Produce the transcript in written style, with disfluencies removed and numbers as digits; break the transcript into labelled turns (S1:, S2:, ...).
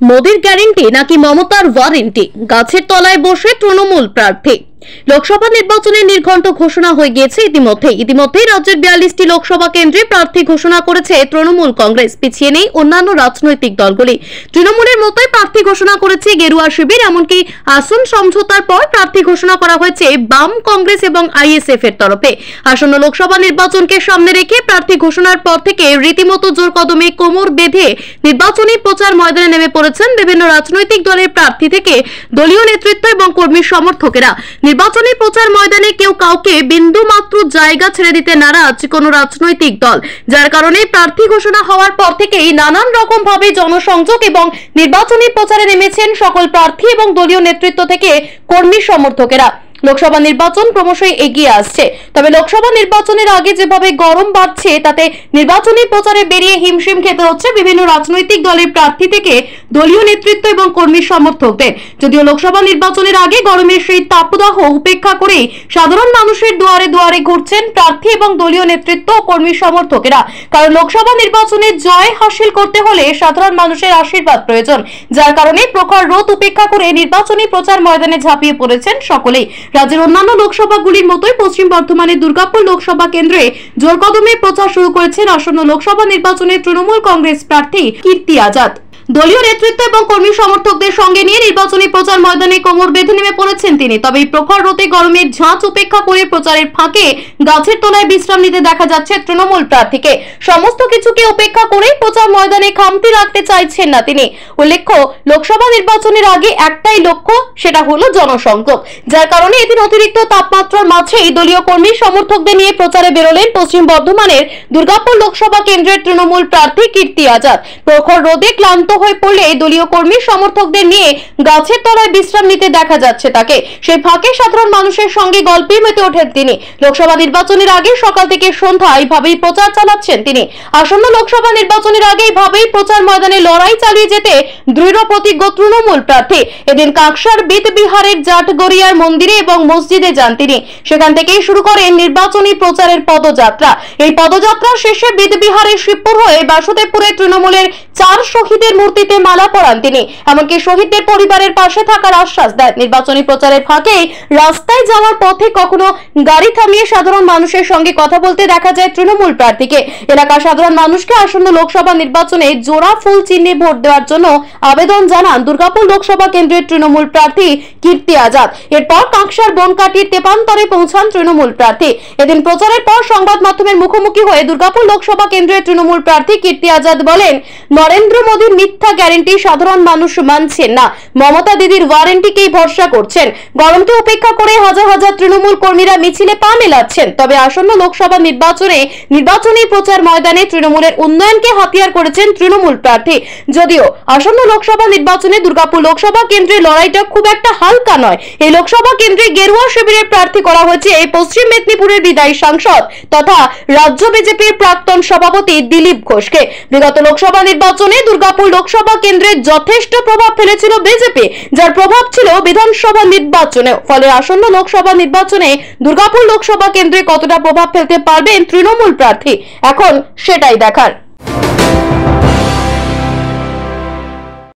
S1: মোদির গ্যারেন্টি নাকি মমতার ওয়ারেন্টি? গাছের তলায় বসে তৃণমূল প্রার্থী। লোকসভা নির্বাচনের নির্ঘণ্ট ঘোষণা হয়ে গিয়েছে ইতিমধ্যেই রাজ্যের 42টি লোকসভা কেন্দ্রে প্রার্থী ঘোষণা করেছে তৃণমূল কংগ্রেস। পিছিয়ে নেই অন্যান্য রাজনৈতিক দলগুলি। তৃণমূলের মতোই প্রার্থী ঘোষণা করেছে গেরুয়া শিবির। এমনকি আসন সমঝোতার পর প্রার্থী ঘোষণা করা হয়েছে বাম, কংগ্রেস এবং আইএসএফ এর তরফে। আসন্ন লোকসভা নির্বাচনকে সামনে রেখে প্রার্থী ঘোষণার পর থেকে রীতিমতো জোর কদমে কোমর বেঁধে নির্বাচনী প্রচার ময়দানে নেমে পড়েছেন বিভিন্ন রাজনৈতিক দলের প্রার্থী থেকে দলীয় নেতৃত্ব এবং কর্মী সমর্থকেরা। নির্বাচনী প্রচার ময়দানে কেউ কাউকে বিন্দু মাত্র জায়গা ছেড়ে দিতে নারাজ কোন রাজনৈতিক দল, যার কারণে প্রার্থী ঘোষণা হওয়ার পর থেকেই নানান রকম ভাবে জনসংযোগ এবং নির্বাচনী প্রচারে নেমেছেন সকল প্রার্থী এবং দলীয় নেতৃত্ব থেকে কর্মী সমর্থকেরা। লোকসভা নির্বাচন ক্রমশই এগিয়ে আসছে, তবে লোকসভা নির্বাচনের আগে যেভাবে গরম বাড়ছে তাতে নির্বাচনী প্রচারে বেরিয়ে হিমশিম খেতে হচ্ছে বিভিন্ন রাজনৈতিক দলের প্রার্থী থেকে দলীয় নেতৃত্ব এবং কর্মী সমর্থকদের। যদিও লোকসভা নির্বাচনের আগে গরমের সেই তাপদাহ উপেক্ষা করে সাধারণ মানুষের দুয়ারে দুয়ারে ঘুরছেন প্রার্থী এবং দলীয় নেতৃত্ব ও কর্মী সমর্থকেরা, কারণ লোকসভা নির্বাচনে জয় হাসিল করতে হলে সাধারণ মানুষের আশীর্বাদ প্রয়োজন। যার কারণে প্রখর রোদ উপেক্ষা করে নির্বাচনী প্রচার ময়দানে ঝাঁপিয়ে পড়েছেন সকলেই। রাজ্যের অন্যান্য লোকসভাগুলির মতোই পশ্চিম বর্ধমানের দুর্গাপুর লোকসভা কেন্দ্রে জোর কদমে প্রচার শুরু করেছেন আসন্ন লোকসভা নির্বাচনে তৃণমূল কংগ্রেস প্রার্থী কীর্তি আজাদ। দলীয় নেতৃত্ব এবং কর্মী সমর্থকদের সঙ্গে নিয়ে নির্বাচনী প্রচার ময়দানে কোমর বেঁধে নেমে পড়েছেন তিনি। তবে এই প্রখর রোদে গরমের ঝাঁজ উপেক্ষা করে প্রচারের ফাঁকে গাছের তলায় বিশ্রাম নিতে দেখা যাচ্ছে তৃণমূল প্রার্থীকে। সমস্ত কিছুকে উপেক্ষা করে প্রচার ময়দানে খামতি রাখতে চাইছেন না তিনি। উল্লেখ্য, লোকসভা নির্বাচনের আগে একটাই লক্ষ্য, সেটা হলো জনসংযোগ। যার কারণে এদিন অতিরিক্ত তাপমাত্রার মাঝেই দলীয় কর্মী সমর্থকদের নিয়ে প্রচারে বেরোলেন পশ্চিম বর্ধমানের দুর্গাপুর লোকসভা কেন্দ্রের তৃণমূল প্রার্থী কীর্তি আজাদ। প্রখর রোদে ক্লান্ত হয়ে পড়লে দলীয় কর্মী সমর্থকদের নিয়ে গাছের তলায় বিশ্রাম নিতে দেখা যাচ্ছে তাকে। সেই ফাঁকে সাধারণ মানুষের সঙ্গে গল্পে মেতে ওঠেন তিনি। লোকসভা নির্বাচনের আগে সকাল থেকে সন্ধ্যা এইভাবেই প্রচার চালাচ্ছেন তিনি। আসন্ন লোকসভা নির্বাচনের আগে এইভাবেই প্রচার ময়দানে লড়াই চালিয়ে যেতে দৃঢ় প্রতিজ্ঞ তৃণমূল প্রার্থী। এদিন কাকসার বিহারের জাটগড়িয়ার মন্দিরে এবং মসজিদে যান তিনি। সেখান থেকেই শুরু করেন নির্বাচনী প্রচারের পদযাত্রা। এই পদযাত্রা শেষে বিহারের শিবপুর হয়ে বাসুদেবপুরে তৃণমূলের 4 শহীদের মূর্তিতে মালা পরান তিনি। এমনকি শহীদদের পরিবারের পাশে থাকার আশ্বাস দেন। নির্বাচনী প্রচারের ফাঁকে রাস্তায় যাওয়ার পথে কখনো গাড়ি থামিয়ে সাধারণ মানুষের সঙ্গে কথা বলতে দেখা যায় তৃণমূল প্রার্থীকে। এলাকার সাধারণ মানুষকে আসন্ন লোকসভা নির্বাচনে জোড়া ফুল চিহ্নে ভোট দেওয়ার জন্য আবেদন জানান দুর্গাপুর লোকসভা কেন্দ্রের তৃণমূল প্রার্থী কীর্তি আজাদ। এরপর কাকসার বনকাটির তেপান্তরে পৌঁছান তৃণমূল প্রার্থী। এদিন প্রচারের পর সংবাদ মাধ্যমের মুখোমুখি হয়ে দুর্গাপুর লোকসভা কেন্দ্রের তৃণমূল প্রার্থী কীর্তি আজাদ বলেন, নরেন্দ্র মোদীর মিথ্যা গ্যারেন্টি সাধারণ মানুষ মানছেন না, মমতা দিদির ওয়ারেন্টিকেই ভরসা করছেন। গরমকে উপেক্ষা করে হাজার হাজার তৃণমূল কর্মীরা মিছিলে পা মেলাচ্ছেন। তবে আসন্ন লোকসভা নির্বাচনে নির্বাচনী প্রচার ময়দানে তৃণমূলের উন্নয়নকে হাতিয়ার করেছেন তৃণমূল প্রার্থী। যদিও আসন্ন লোকসভা নির্বাচনে দুর্গাপুর লোকসভা কেন্দ্রে লড়াইটা খুব একটা হালকা নয়। এই লোকসভা কেন্দ্রে গেরুয়া শিবিরের প্রার্থী করা হয়েছে পশ্চিম মেদিনীপুরের বিদায়ী সাংসদ তথা রাজ্য বিজেপির প্রাক্তন সভাপতি দিলীপ ঘোষকে। বিগত লোকসভা নির্বাচনে দুর্গাপুর লোকসভা কেন্দ্রে যথেষ্ট প্রভাব ফেলেছিল বিজেপি, যার প্রভাব ছিল বিধানসভা নির্বাচনে। ফলে আসন্ন লোকসভা নির্বাচনে দুর্গাপুর লোকসভা কেন্দ্রে কতটা প্রভাব ফেলতে পারবেন তৃণমূল প্রার্থী, এখন সেটাই দেখার।